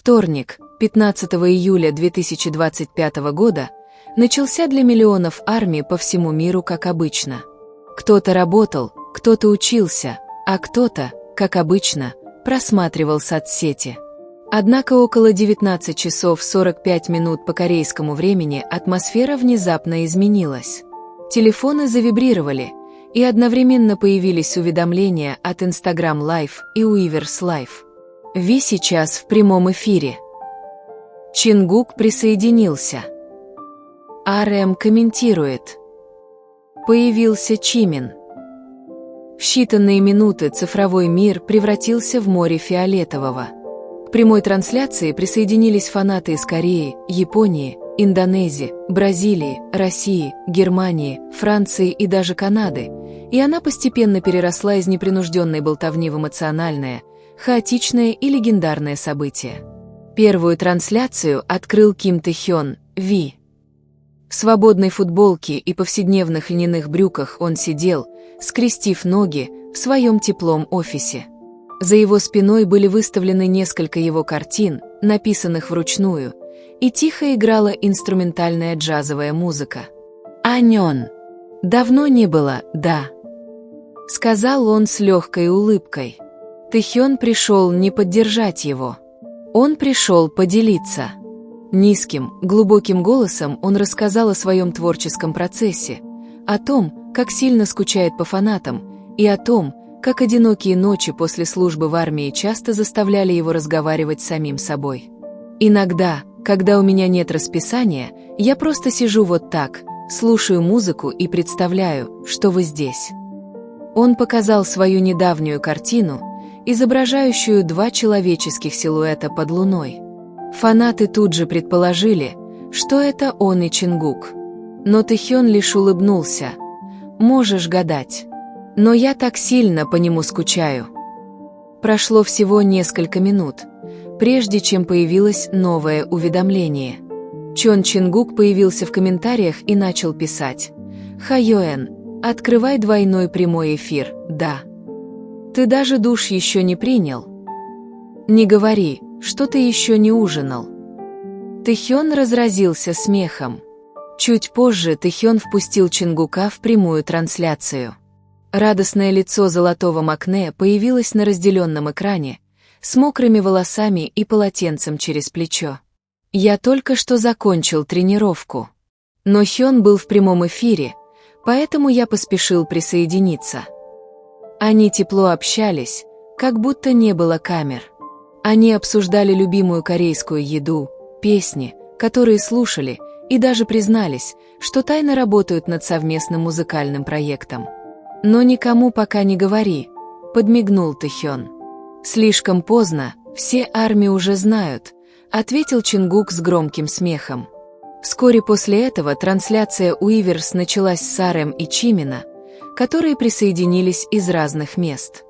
Вторник, 15 июля 2025 года, начался для миллионов армий по всему миру как обычно. Кто-то работал, кто-то учился, а кто-то, как обычно, просматривал соцсети. Однако около 19 часов 45 минут по корейскому времени атмосфера внезапно изменилась. Телефоны завибрировали, и одновременно появились уведомления от Instagram Live и Weverse Live. Ви сейчас в прямом эфире. Чингук присоединился. РМ комментирует. Появился Чимин. В считанные минуты цифровой мир превратился в море фиолетового. К прямой трансляции присоединились фанаты из Кореи, Японии, Индонезии, Бразилии, России, Германии, Франции и даже Канады, и она постепенно переросла из непринужденной болтовни в эмоциональное, хаотичное и легендарное событие. Первую трансляцию открыл Ким Тэ-хён, Ви. В свободной футболке и повседневных льняных брюках он сидел, скрестив ноги, в своем теплом офисе. За его спиной были выставлены несколько его картин, написанных вручную, и тихо играла инструментальная джазовая музыка. «Анён! Давно не было, да?» — сказал он с легкой улыбкой. Тэ-хён пришел не поддержать его. Он пришел поделиться. Низким, глубоким голосом он рассказал о своем творческом процессе, о том, как сильно скучает по фанатам, и о том, как одинокие ночи после службы в армии часто заставляли его разговаривать с самим собой. «Иногда, когда у меня нет расписания, я просто сижу вот так, слушаю музыку и представляю, что вы здесь». Он показал свою недавнюю картину, изображающую два человеческих силуэта под луной. Фанаты тут же предположили, что это он и Чингук. Но Тэ-хён лишь улыбнулся. «Можешь гадать. Но я так сильно по нему скучаю». Прошло всего несколько минут, прежде чем появилось новое уведомление. Чон Чингук появился в комментариях и начал писать. «Хайоэн, открывай двойной прямой эфир, да. Ты даже душ еще не принял? Не говори, что ты еще не ужинал». Тэ-хён разразился смехом. Чуть позже Тэ-хён впустил Чингука в прямую трансляцию. Радостное лицо золотого Макне появилось на разделенном экране, с мокрыми волосами и полотенцем через плечо. «Я только что закончил тренировку. Но Хён был в прямом эфире, поэтому я поспешил присоединиться». Они тепло общались, как будто не было камер. Они обсуждали любимую корейскую еду, песни, которые слушали, и даже признались, что тайно работают над совместным музыкальным проектом. «Но никому пока не говори», — подмигнул Тэ-хён. «Слишком поздно, все армии уже знают», — ответил Чингук с громким смехом. Вскоре после этого трансляция Weverse началась с РМ и Чимина, которые присоединились из разных мест.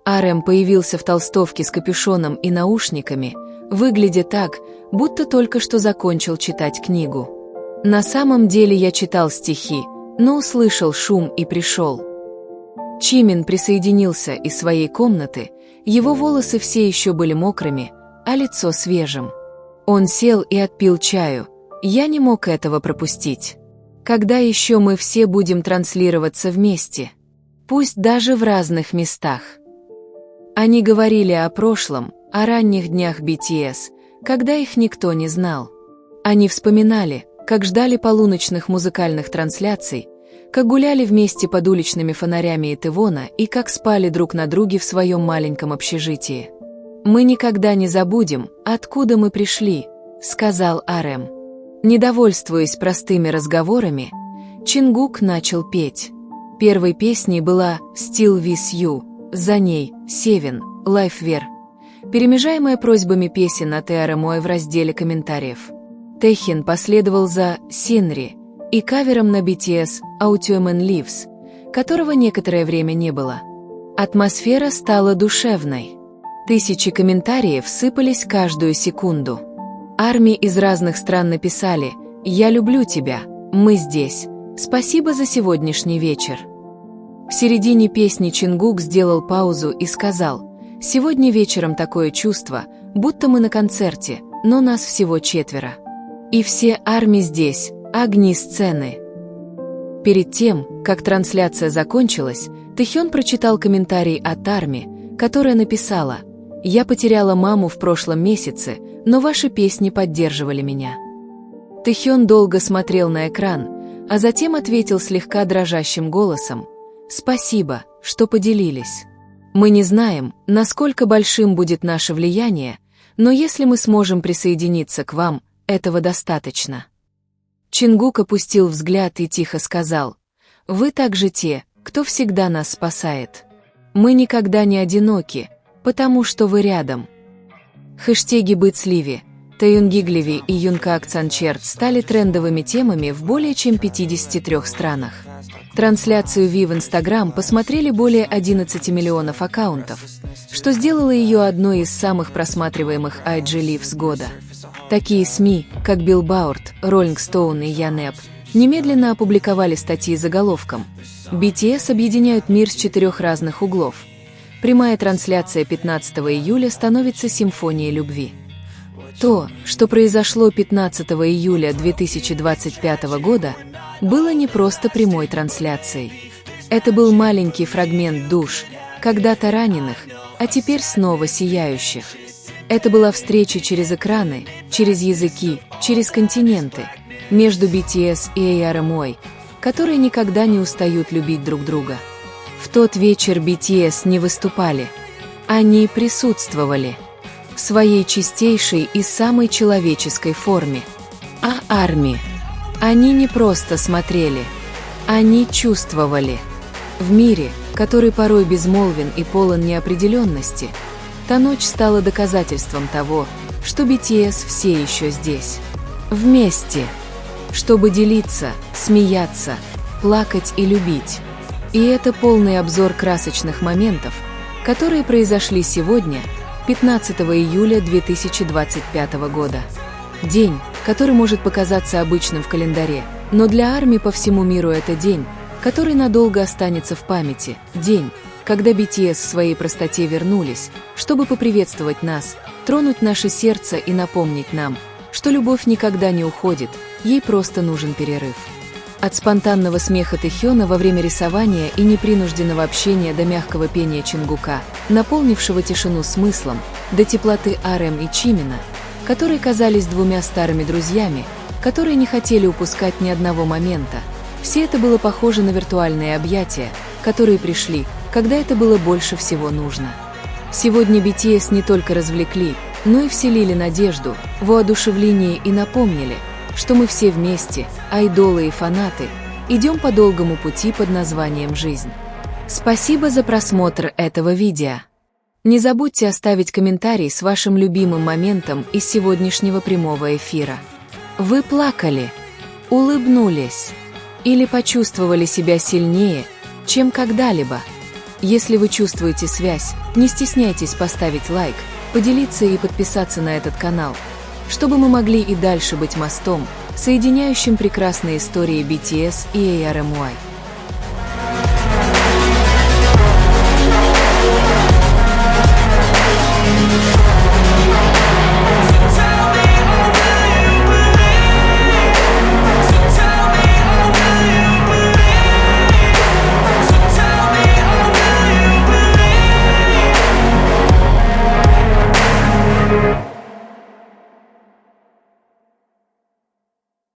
РМ появился в толстовке с капюшоном и наушниками, выглядя так, будто только что закончил читать книгу. «На самом деле я читал стихи, но услышал шум и пришел». Чимин присоединился из своей комнаты, его волосы все еще были мокрыми, а лицо свежим. Он сел и отпил чаю. Я не мог этого пропустить. Когда еще мы все будем транслироваться вместе? Пусть даже в разных местах. Они говорили о прошлом, о ранних днях BTS, когда их никто не знал. Они вспоминали, как ждали полуночных музыкальных трансляций, как гуляли вместе под уличными фонарями Итевона и как спали друг на друге в своем маленьком общежитии. «Мы никогда не забудем, откуда мы пришли», — сказал РМ. Недовольствуясь простыми разговорами, Чингук начал петь. Первой песней была «Still With You», за ней «Севен», «Лайфвер», перемежаемая просьбами песен от РМО в разделе комментариев. Тэхин последовал за «Синри» и кавером на BTS «Autumn Leaves», которого некоторое время не было. Атмосфера стала душевной. Тысячи комментариев сыпались каждую секунду. Армии из разных стран написали «Я люблю тебя, мы здесь, спасибо за сегодняшний вечер». В середине песни Чингук сделал паузу и сказал: «Сегодня вечером такое чувство, будто мы на концерте, но нас всего 4. И все ARMY здесь, огни сцены. Перед тем, как трансляция закончилась, Тэхён прочитал комментарий от ARMY, которая написала: «Я потеряла маму в прошлом месяце, но ваши песни поддерживали меня». Тэхён долго смотрел на экран, а затем ответил слегка дрожащим голосом: «Спасибо, что поделились. Мы не знаем, насколько большим будет наше влияние, но если мы сможем присоединиться к вам, этого достаточно». Чингук опустил взгляд и тихо сказал: «Вы также те, кто всегда нас спасает. Мы никогда не одиноки, потому что вы рядом». Хэштеги «Бытсливи», «Тэюнгигливи» и «Юнкаак Цанчерт» стали трендовыми темами в более чем 53 странах. Трансляцию Ви в Instagram посмотрели более 11 миллионов аккаунтов, что сделало ее одной из самых просматриваемых IG Lives года. Такие СМИ, как Billboard, Rolling Stone и Yanep, немедленно опубликовали статьи с заголовком «BTS объединяют мир с 4 разных углов». Прямая трансляция 15 июля становится симфонией любви. То, что произошло 15 июля 2025 года, было не просто прямой трансляцией. Это был маленький фрагмент душ, когда-то раненых, а теперь снова сияющих. Это была встреча через экраны, через языки, через континенты, между BTS и ARMY, которые никогда не устают любить друг друга. В тот вечер BTS не выступали. Они присутствовали в своей чистейшей и самой человеческой форме. А ARMY? Они не просто смотрели, они чувствовали. В мире, который порой безмолвен и полон неопределенности, та ночь стала доказательством того, что BTS все еще здесь. Вместе. Чтобы делиться, смеяться, плакать и любить. И это полный обзор красочных моментов, которые произошли сегодня, 15 июля 2025 года. День, который может показаться обычным в календаре, но для ARMY по всему миру это день, который надолго останется в памяти. День, когда BTS в своей простоте вернулись, чтобы поприветствовать нас, тронуть наше сердце и напомнить нам, что любовь никогда не уходит, ей просто нужен перерыв. От спонтанного смеха Тэхёна во время рисования и непринужденного общения до мягкого пения Чингука, наполнившего тишину смыслом, до теплоты RM и Чимина, которые казались двумя старыми друзьями, которые не хотели упускать ни одного момента. Все это было похоже на виртуальные объятия, которые пришли, когда это было больше всего нужно. Сегодня BTS не только развлекли, но и вселили надежду, воодушевление и напомнили, что мы все вместе, айдолы и фанаты, идем по долгому пути под названием «Жизнь». Спасибо за просмотр этого видео. Не забудьте оставить комментарий с вашим любимым моментом из сегодняшнего прямого эфира. Вы плакали, улыбнулись или почувствовали себя сильнее, чем когда-либо? Если вы чувствуете связь, не стесняйтесь поставить лайк, поделиться и подписаться на этот канал, чтобы мы могли и дальше быть мостом, соединяющим прекрасные истории BTS и ARMY.